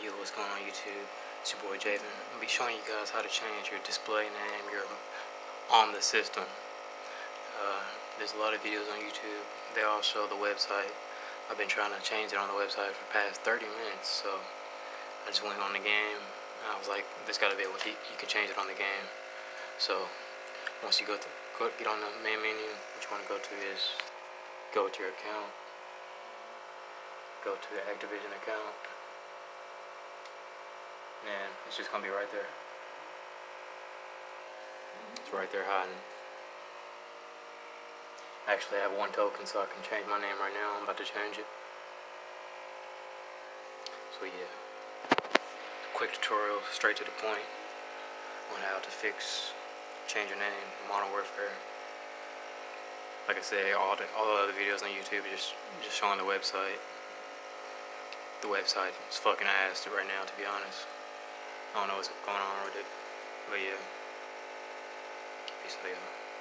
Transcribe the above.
Yo, what's going on YouTube? It's your boy Javen. I'll be showing you guys how to change your display name, your on the system. There's a lot of videos on YouTube. They all show the website. I've been trying to change it on the website for the past 30 minutes, so I just went on the game. I was like, this gotta be able to, you can change it on the game. So once you get on the main menu, what you want to go to is go to your account, go to the Activision account, and it's just gonna be right there. It's right there hiding. Actually, I have one token, so I can change my name right now. I'm about to change it. So yeah, quick tutorial, straight to the point on how to change your name in Modern Warfare. Like I said, all the other videos on YouTube are just showing the website. The website is fucking ass right now, to be honest. I don't know what's going on with it, but yeah. Peace out, y'all.